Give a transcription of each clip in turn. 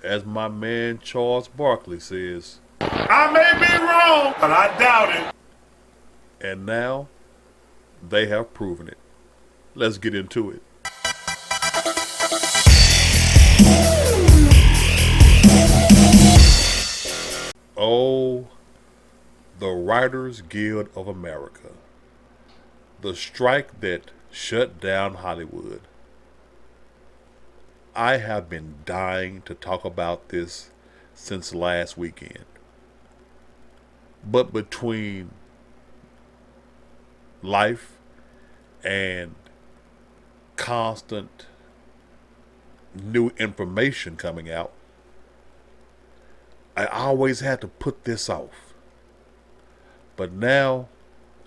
As my man Charles Barkley says, I may be wrong, but I doubt it. and now they have proven it. Let's get into it. Oh, the Writers Guild of America. The strike that shut down Hollywood. I have been dying to talk about this since last weekend. But between life and constant new information coming out, I always had to put this off. But now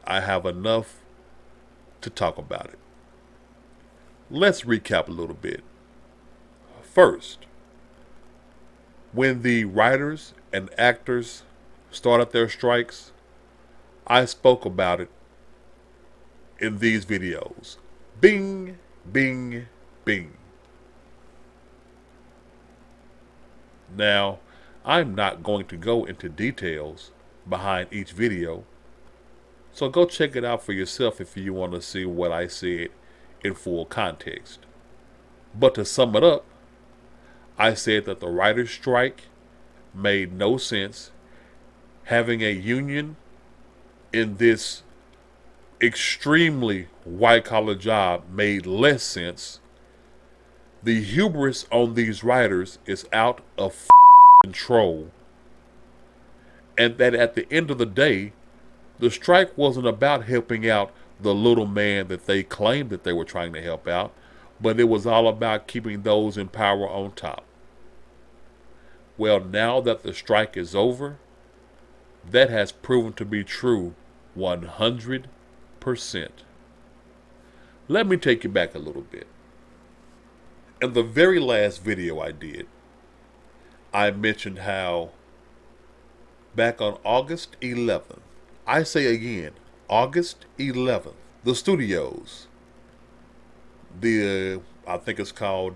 I have enough to talk about it. Let's recap a little bit. First, when the writers and actors started their strikes, I spoke about it in these videos. Bing, bing, bing. Now, I'm not going to go into details behind each video, so go check it out for yourself if you want to see what I said in full context. But to sum it up, I said that the writer's strike made no sense. Having a union in this extremely white collar job made less sense. The hubris on these writers is out of control. And that at the end of the day, the strike wasn't about helping out the little man that they claimed that they were trying to help out, but it was all about keeping those in power on top. Well, now that the strike is over, that has proven to be true 100%. Let me take you back a little bit. In the very last video I did, I mentioned how back on August 11th, I say again, August 11th, the studios, I think it's called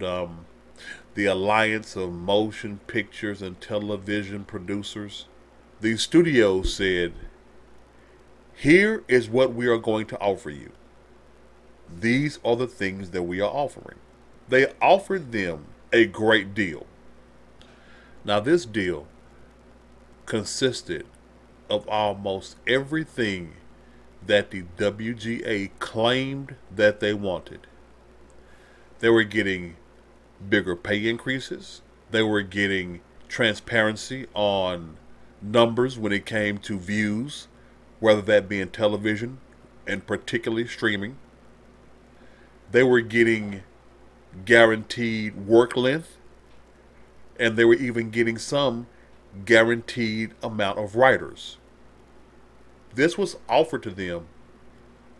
the Alliance of Motion Pictures and Television Producers, the studios said, here is what we are going to offer you. These are the things that we are offering. They offered them a great deal. Now, this deal consisted of almost everything that the WGA claimed that they wanted. They were getting bigger pay increases. They were getting transparency on numbers when it came to views, whether that be in television and particularly streaming. They were getting guaranteed work length, and they were even getting some guaranteed amount of writers. This was offered to them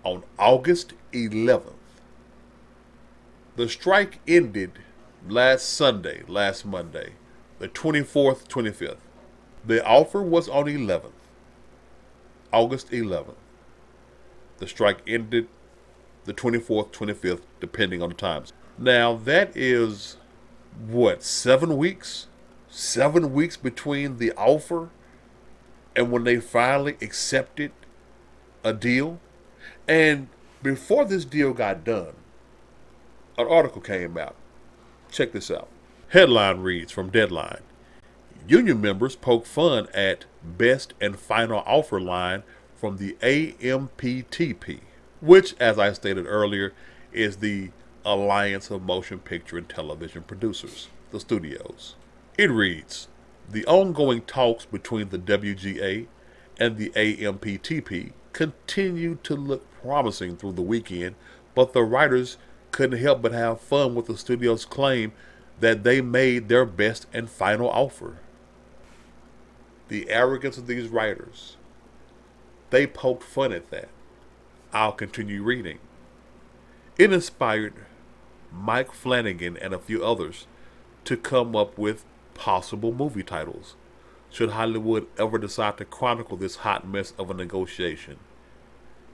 on August 11th. The strike ended last Monday, the 24th, 25th. The offer was on 11th, August 11th. The strike ended the 24th, 25th, depending on the times. Now, that is, 7 weeks? 7 weeks between the offer and when they finally accepted a deal. And before this deal got done, an article came out. Check this out. Headline reads from Deadline. Union members poke fun at best and final offer line from the AMPTP, which, as I stated earlier, is the Alliance of Motion Picture and Television Producers, the studios. It reads, the ongoing talks between the WGA and the AMPTP continued to look promising through the weekend, but the writers couldn't help but have fun with the studio's claim that they made their best and final offer. The arrogance of these writers, they poked fun at that. I'll continue reading. It inspired Mike Flanagan and a few others to come up with possible movie titles, should Hollywood ever decide to chronicle this hot mess of a negotiation.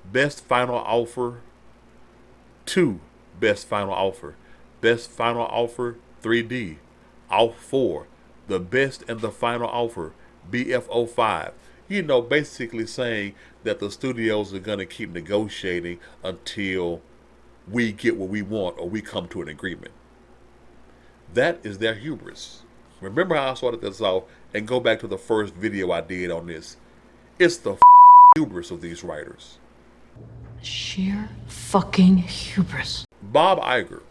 Best Final Offer 2, Best Final Offer, Best Final Offer 3D, Off 4, the best and the final offer, BFO5. Basically saying that the studios are going to keep negotiating until we get what we want or we come to an agreement. That is their hubris. Remember how I started this off, and go back to the first video I did on this. It's the hubris of these writers. Sheer fucking hubris. Bob Iger,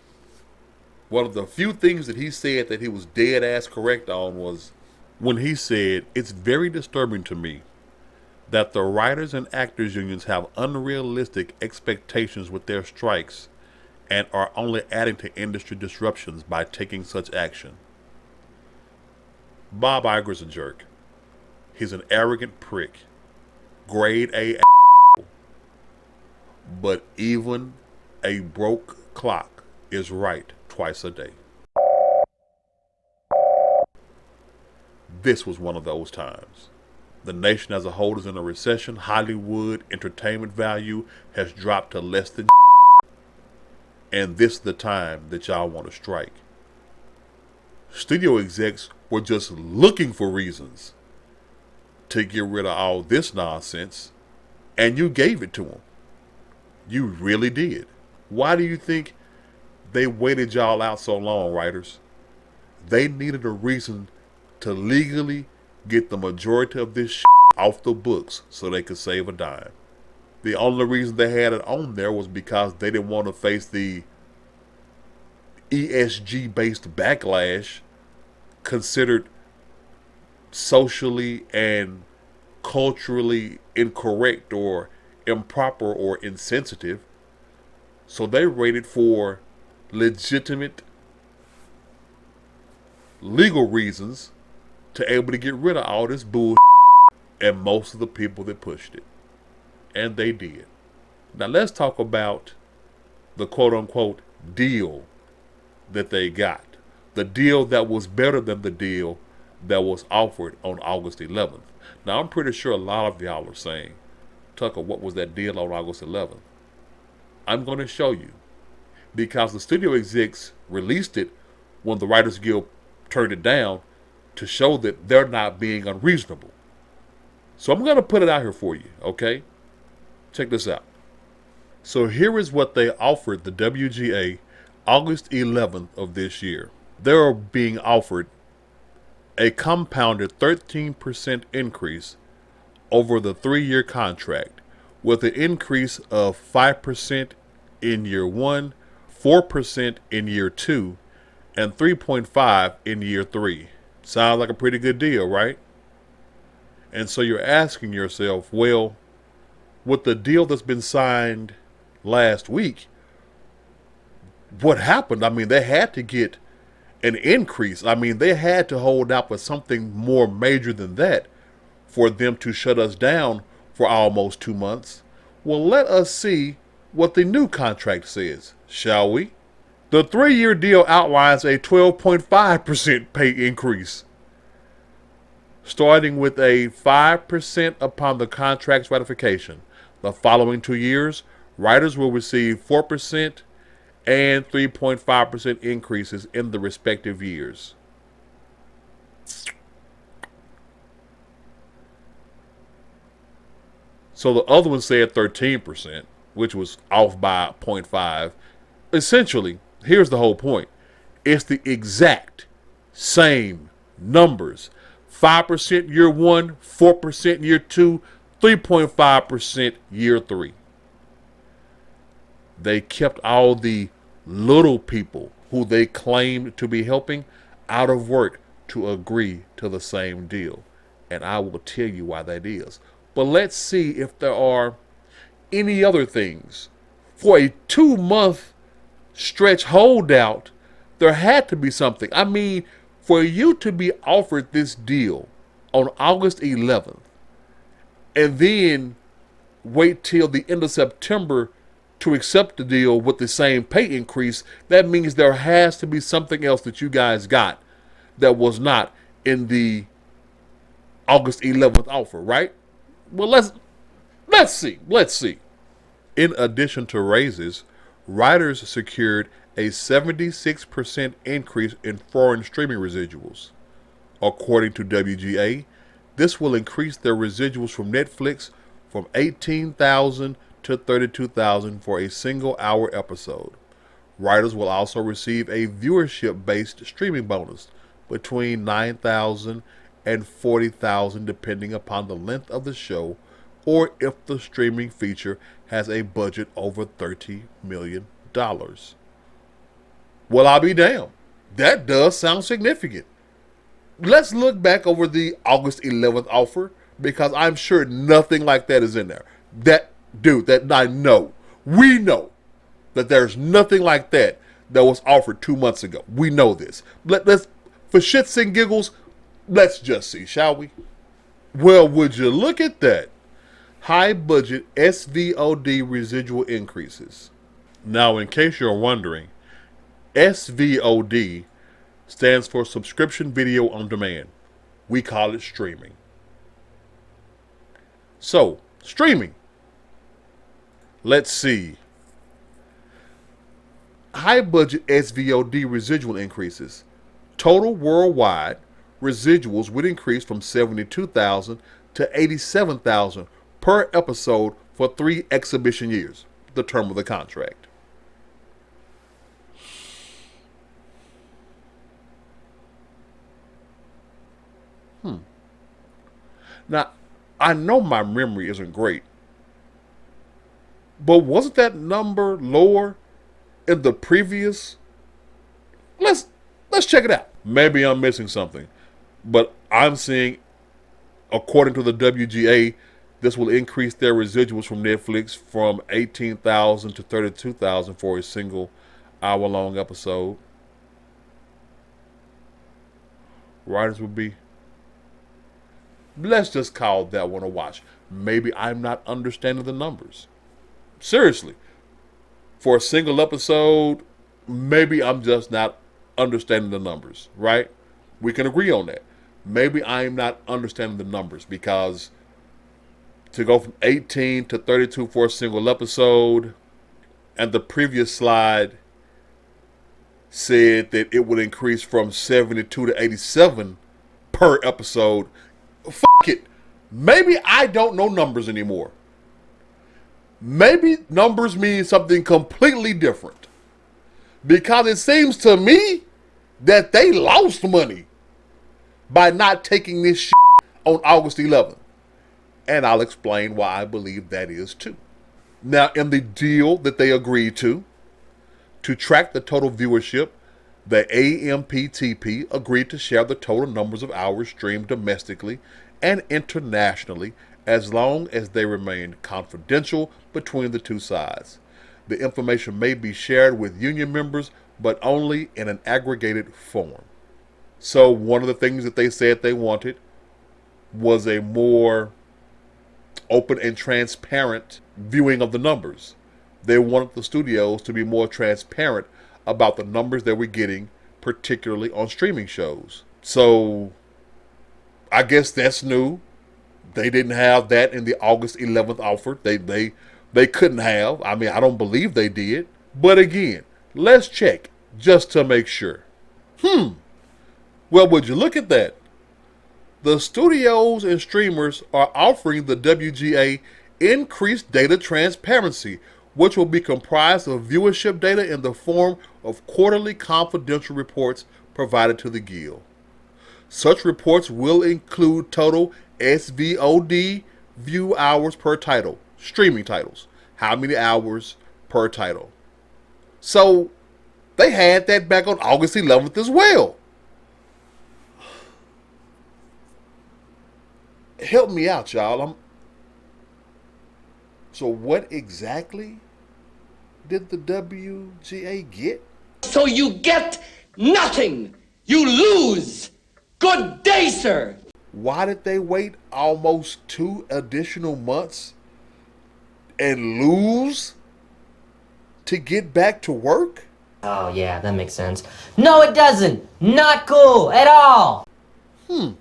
one of the few things that he said that he was dead ass correct on was when he said, "It's very disturbing to me that the writers and actors unions have unrealistic expectations with their strikes and are only adding to industry disruptions by taking such action." Bob Iger's a jerk. He's an arrogant prick. Grade A. But even a broke clock is right twice a day. This was one of those times. The nation as a whole is in a recession. Hollywood entertainment value has dropped to less than and this is the time that y'all want to strike. Studio execs were just looking for reasons to get rid of all this nonsense, and you gave it to them. You really did. Why do you think they waited y'all out so long, writers? They needed a reason to legally get the majority of this shit off the books so they could save a dime. The only reason they had it on there was because they didn't want to face the ESG-based backlash considered socially and culturally incorrect or improper or insensitive. So they waited for legitimate legal reasons to able to get rid of all this bullshit and most of the people that pushed it. And they did. Now let's talk about the quote-unquote deal that they got. The deal that was better than the deal that was offered on August 11th. Now I'm pretty sure a lot of y'all are saying, "Tucker, what was that deal on August 11th? I'm going to show you. Because the studio execs released it when the Writers Guild turned it down to show that they're not being unreasonable. So I'm going to put it out here for you, okay? Check this out. So here is what they offered the WGA August 11th of this year. They're being offered a compounded 13% increase over the 3-year contract, with an increase of 5% in year 1, 4% in year 2, and 3.5% in year 3. Sounds like a pretty good deal, right? And so you're asking yourself, well, with the deal that's been signed last week, what happened? I mean, they had to get an increase. I mean, they had to hold out for something more major than that for them to shut us down for almost 2 months. Well, let us see what the new contract says, shall we? The 3-year deal outlines a 12.5% pay increase, starting with a 5% upon the contract's ratification. The following 2 years, writers will receive 4% and 3.5% increases in the respective years. So the other one said 13%, which was off by 0.5. Essentially, here's the whole point. It's the exact same numbers. 5% year 1, 4% year 2, 3.5% year 3. They kept all the little people who they claimed to be helping out of work to agree to the same deal. And I will tell you why that is. But let's see if there are any other things. For a 2-month stretch holdout, there had to be something. I mean, for you to be offered this deal on August 11th and then wait till the end of September to accept the deal with the same pay increase, that means there has to be something else that you guys got that was not in the August 11th offer, right? Well, let's see. In addition to raises, writers secured a 76% increase in foreign streaming residuals, According to WGA, this will increase their residuals from Netflix from $18,000 to $32,000 for a single-hour episode. Writers will also receive a viewership-based streaming bonus between $9,000 and $40,000 depending upon the length of the show or if the streaming feature has a budget over $30 million. Well, I'll be damned. That does sound significant. Let's look back over the August 11th offer because I'm sure nothing like that is in there. We know that there's nothing like that was offered 2 months ago. We know this. Let's, for shits and giggles, let's just see, shall we? Well, would you look at that? High budget SVOD residual increases. Now, in case you're wondering, SVOD stands for Subscription Video on Demand. We call it streaming. So, streaming. Let's see. High budget SVOD residual increases. Total worldwide residuals would increase from $72,000 to $87,000 per episode for 3 exhibition years, the term of the contract. Now, I know my memory isn't great, but wasn't that number lower in the previous? Let's check it out. Maybe I'm missing something, but I'm seeing, according to the WGA, this will increase their residuals from Netflix from $18,000 to $32,000 for a single hour-long episode. Writers would be, let's just call that one a watch. Maybe I'm not understanding the numbers. Seriously, for a single episode, maybe I'm just not understanding the numbers, right? We can agree on that. Maybe I'm not understanding the numbers because to go from 18 to 32 for a single episode, and the previous slide said that it would increase from 72 to 87 per episode. Fuck it. Maybe I don't know numbers anymore. Maybe numbers mean something completely different. Because it seems to me that they lost money by not taking this shit on August 11th. And I'll explain why I believe that is too. Now, in the deal that they agreed to track the total viewership, the AMPTP agreed to share the total numbers of hours streamed domestically and internationally as long as they remain confidential between the two sides. The information may be shared with union members, but only in an aggregated form. So one of the things that they said they wanted was a more open and transparent viewing of the numbers. They wanted the studios to be more transparent about the numbers that we're getting, particularly on streaming shows. So I guess that's new. They didn't have that in the August 11th offer. They couldn't have. I mean, I don't believe they did. But again, let's check just to make sure. Well, would you look at that? The studios and streamers are offering the WGA increased data transparency, which will be comprised of viewership data in the form of quarterly confidential reports provided to the Guild. Such reports will include total SVOD view hours per title, streaming titles, how many hours per title. So they had that back on August 11th as well. Help me out, y'all. So what exactly did the WGA get? So you get nothing. You lose. Good day, sir. Why did they wait almost 2 additional months and lose to get back to work? Oh, yeah, that makes sense. No, it doesn't. Not cool at all. And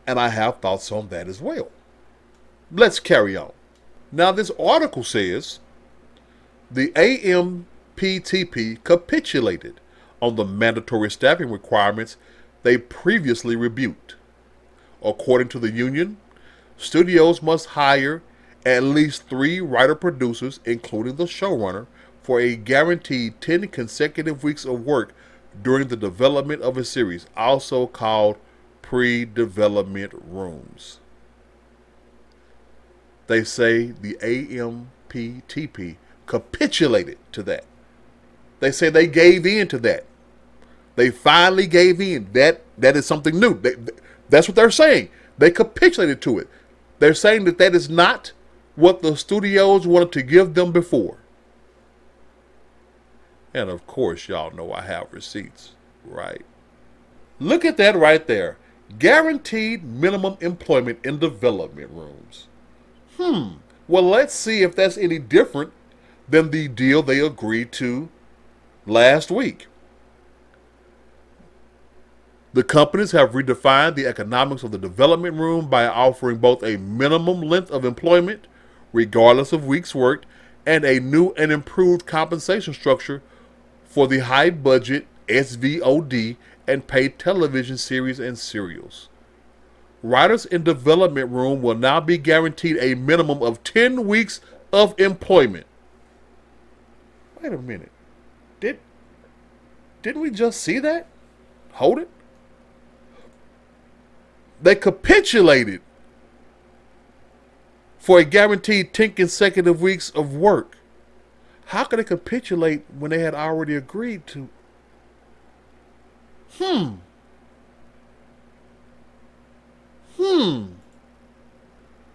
I have thoughts on that as well. Let's carry on. Now, this article says the AMPTP capitulated on the mandatory staffing requirements they previously rebuked. According to the union, studios must hire at least 3 writer-producers, including the showrunner, for a guaranteed 10 consecutive weeks of work during the development of a series, also called pre-development rooms. They say the AMPTP capitulated to that. They say they gave in to that. They finally gave in. That is something new. That's what they're saying. They capitulated to it. They're saying that is not what the studios wanted to give them before. And of course, y'all know I have receipts, right? Look at that right there. Guaranteed minimum employment in development rooms. Well, let's see if that's any different than the deal they agreed to last week. The companies have redefined the economics of the development room by offering both a minimum length of employment, regardless of weeks worked, and a new and improved compensation structure for the high-budget SVOD and paid television series and serials. Writers in development room will now be guaranteed a minimum of 10 weeks of employment. Wait a minute. Didn't we just see that? Hold it. They capitulated for a guaranteed 10 consecutive weeks of work. How could they capitulate when they had already agreed to?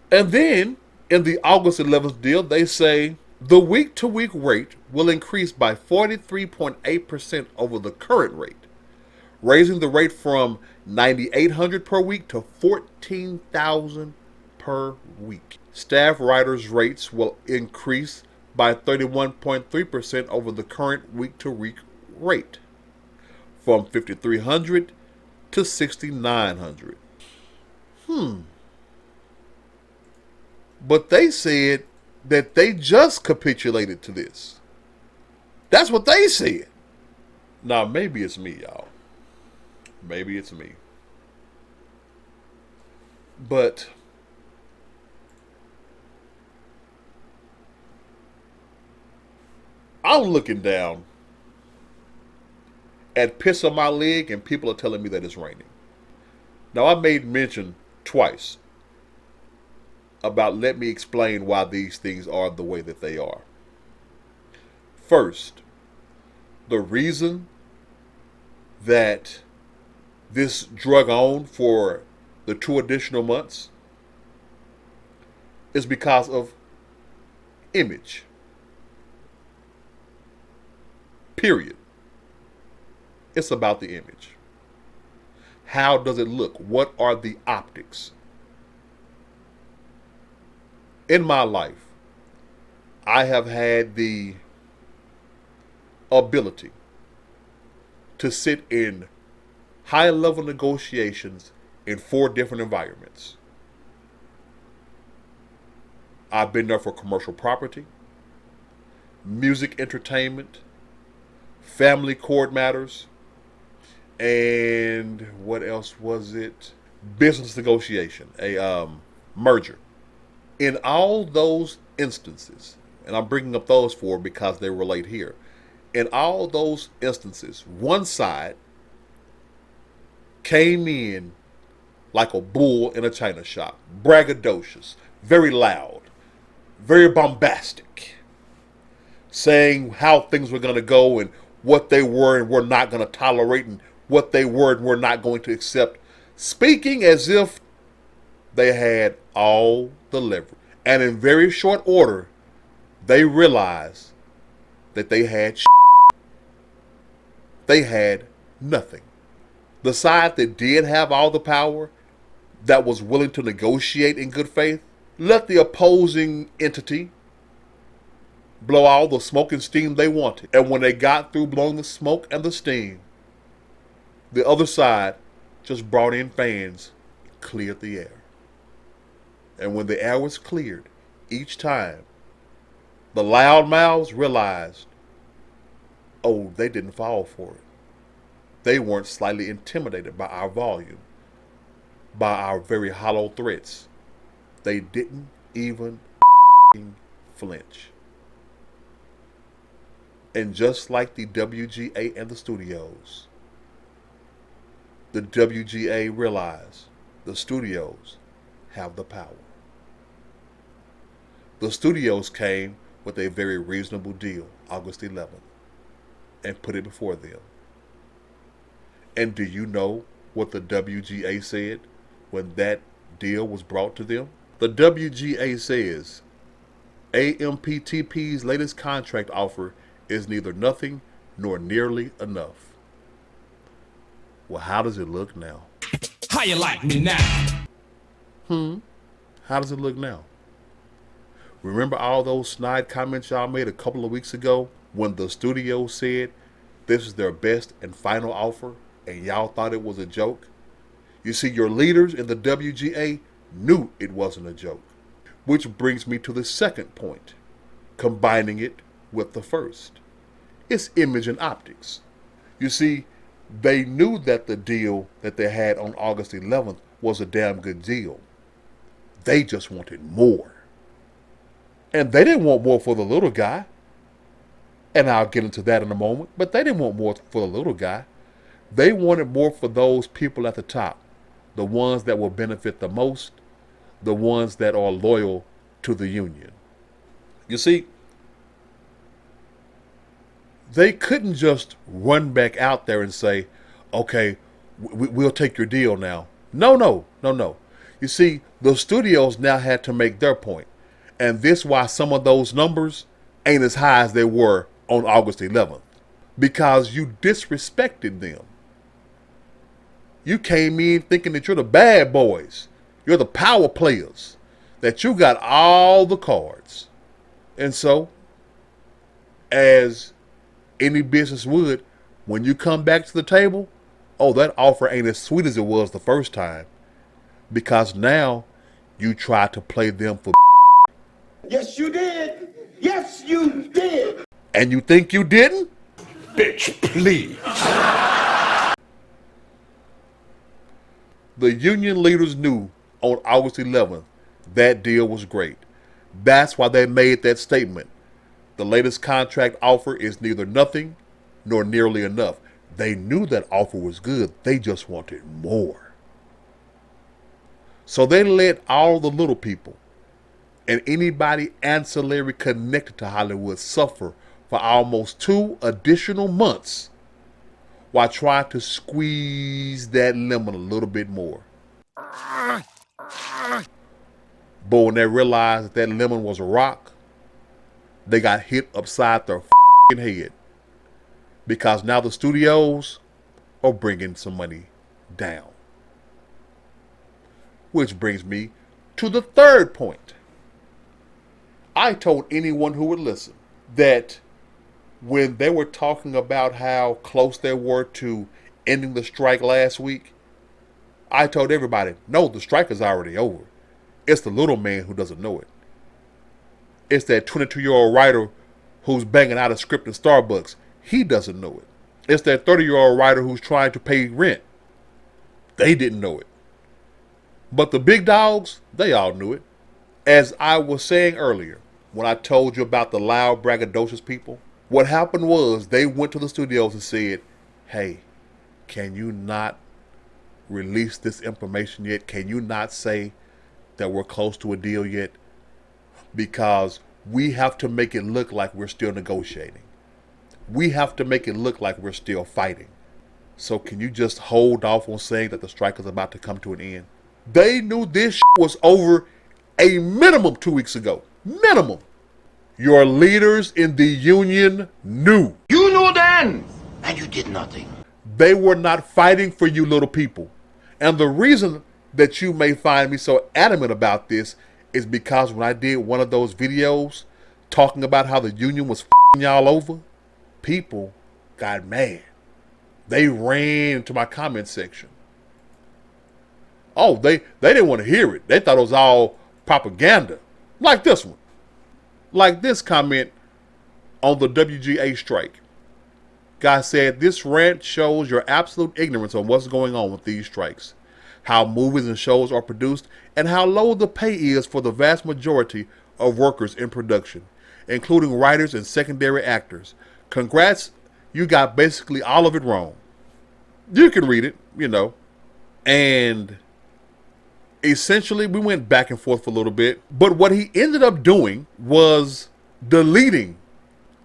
And then, in the August 11th deal, they say the week-to-week rate will increase by 43.8% over the current rate, raising the rate from $9,800 per week to $14,000 per week. Staff writers' rates will increase by 31.3% over the current week-to-week rate, from $5,300 to $6,900. But they said that they just capitulated to this. That's what they said. Now, maybe it's me, y'all. Maybe it's me. But I'm looking down at piss on my leg and people are telling me that it's raining. Now, I made mention twice about let me explain why these things are the way that they are. First, the reason that this drug on for the 2 additional months is because of image. Period. It's about the image. How does it look? What are the optics? In my life, I have had the ability to sit in high-level negotiations in 4 different environments. I've been there for commercial property, music entertainment, family court matters, and what else was it? Business negotiation, a merger. In all those instances, and I'm bringing up those 4 because they relate here. In all those instances, one side came in like a bull in a china shop, braggadocious, very loud, very bombastic, saying how things were going to go and what they were and were not going to tolerate and what they were and were not going to accept, speaking as if they had all the leverage. And in very short order, they realized that they had They had nothing. The side that did have all the power, that was willing to negotiate in good faith, let the opposing entity blow all the smoke and steam they wanted. And when they got through blowing the smoke and the steam, the other side just brought in fans, cleared the air. And when the air was cleared, each time, the loud mouths realized, oh, they didn't fall for it. they weren't slightly intimidated by our volume, by our very hollow threats. They didn't even flinch. And just like the WGA and the studios, the WGA realized the studios have the power. The studios came with a very reasonable deal, August 11th, and put it before them. And do you know what the WGA said when that deal was brought to them? The WGA says AMPTP's latest contract offer is neither nothing nor nearly enough. Well, how does it look now? How you like me now? How does it look now? Remember all those snide comments y'all made a couple of weeks ago when the studio said this is their best and final offer and y'all thought it was a joke? You see, your leaders in the WGA knew it wasn't a joke. Which brings me to the second point, combining it with the first. It's image and optics. You see, they knew that the deal that they had on August 11th was a damn good deal. They just wanted more. And they didn't want more for the little guy. And I'll get into that in a moment. But they didn't want more for the little guy. They wanted more for those people at the top. The ones that will benefit the most. The ones that are loyal to the union. You see, they couldn't just run back out there and say, okay, we'll take your deal now. No. You see, the studios now had to make their point. And this is why some of those numbers ain't as high as they were on August 11th. Because you disrespected them. You came in thinking that you're the bad boys. You're the power players. That you got all the cards. And so, as any business would, when you come back to the table, oh, that offer ain't as sweet as it was the first time. Because now you try to play them for. Yes, you did. Yes, you did. And you think you didn't? Bitch, please. The union leaders knew on August 11th that deal was great. That's why they made that statement. The latest contract offer is neither nothing nor nearly enough. They knew that offer was good. They just wanted more. So they let all the little people and anybody ancillary connected to Hollywood suffer for almost 2 additional months while trying to squeeze that lemon a little bit more. But when they realized that lemon was a rock, they got hit upside their head. Because now the studios are bringing some money down. Which brings me to the third point. I told anyone who would listen that when they were talking about how close they were to ending the strike last week, I told everybody, no, the strike is already over. It's the little man who doesn't know it. It's that 22-year-old writer who's banging out a script in Starbucks. He doesn't know it. It's that 30-year-old writer who's trying to pay rent. They didn't know it. But the big dogs, they all knew it. As I was saying earlier, when I told you about the loud, braggadocious people, what happened was they went to the studios and said, hey, can you not release this information yet? Can you not say that we're close to a deal yet? Because we have to make it look like we're still negotiating. We have to make it look like we're still fighting. So can you just hold off on saying that the strike is about to come to an end? They knew this was over a minimum 2 weeks ago. Minimum. Your leaders in the union knew. You knew then, and you did nothing. They were not fighting for you little people. And the reason that you may find me so adamant about this is because when I did one of those videos talking about how the union was f***ing y'all over, people got mad. They ran into my comment section. Oh, they didn't want to hear it. They thought it was all propaganda. Like this one. Like this comment on the WGA strike. Guy said, this rant shows your absolute ignorance on what's going on with these strikes, how movies and shows are produced, and how low the pay is for the vast majority of workers in production, including writers and secondary actors. Congrats, you got basically all of it wrong. You can read it, you know. And essentially, we went back and forth for a little bit. But what he ended up doing was deleting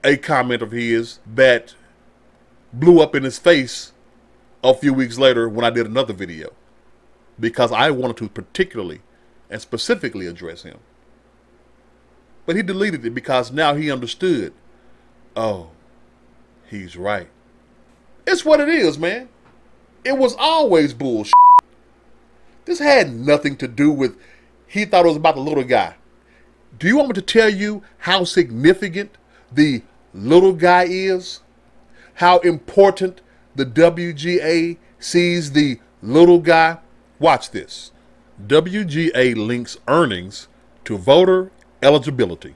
a comment of his that blew up in his face a few weeks later when I did another video, because I wanted to particularly and specifically address him. But he deleted it because now he understood. Oh, he's right. It's what it is, man. It was always bullshit. This had nothing to do with he thought it was about the little guy. Do you want me to tell you how significant the little guy is? How important the WGA sees the little guy? Watch this. WGA links earnings to voter eligibility.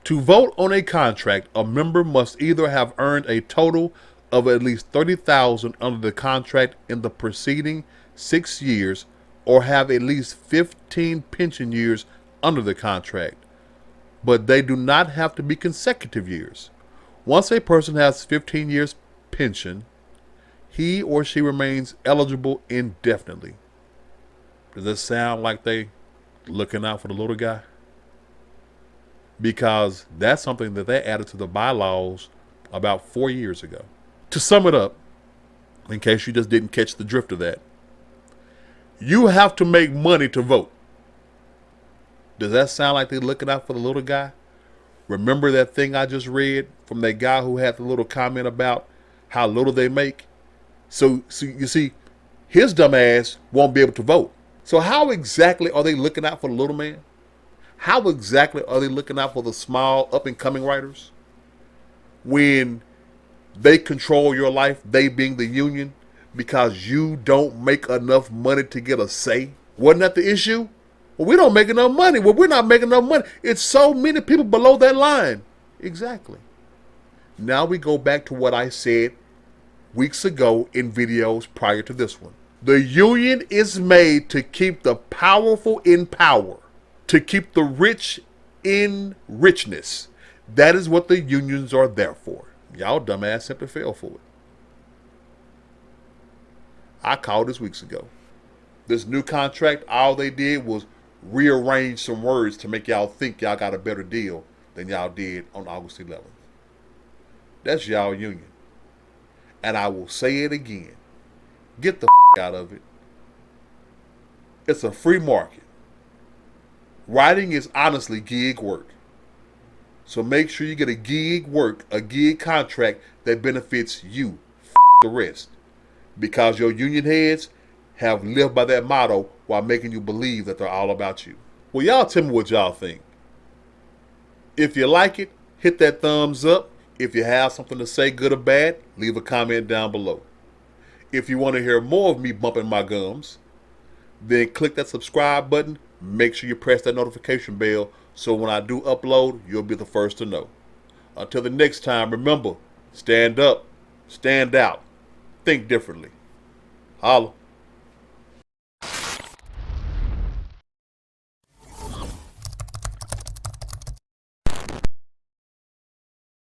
To vote on a contract, a member must either have earned a total of at least $30,000 under the contract in the preceding 6 years, or have at least 15 pension years under the contract. But they do not have to be consecutive years. Once a person has 15 years pension, he or she remains eligible indefinitely. Does it sound like they looking out for the little guy? Because that's something that they added to the bylaws about 4 years ago. To sum it up, in case you just didn't catch the drift of that, you have to make money to vote. Does that sound like they're looking out for the little guy? Remember that thing I just read from that guy who had the little comment about how little they make? So you see, his dumb ass won't be able to vote. So how exactly are they looking out for the little man? How exactly are they looking out for the small up-and-coming writers? When they control your life, they being the union, because you don't make enough money to get a say? Wasn't that the issue? Well, we don't make enough money. Well, we're not making enough money. It's so many people below that line. Exactly. Now we go back to what I said weeks ago in videos prior to this one. The union is made to keep the powerful in power, to keep the rich in richness. That is what the unions are there for. Y'all dumbass simply fell for it. I called this weeks ago. This new contract, all they did was rearrange some words to make y'all think y'all got a better deal than y'all did on August 11th. That's y'all union. And I will say it again. Get the out of it. It's a free market. Writing is honestly gig work. So make sure you get a gig work, a gig contract that benefits you. The rest. Because your union heads have lived by that motto while making you believe that they're all about you. Well, y'all tell me what y'all think. If you like it, hit that thumbs up. If you have something to say, good or bad, leave a comment down below. If you want to hear more of me bumping my gums, then click that subscribe button. Make sure you press that notification bell so when I do upload, you'll be the first to know. Until the next time, remember, stand up, stand out, think differently. Holla.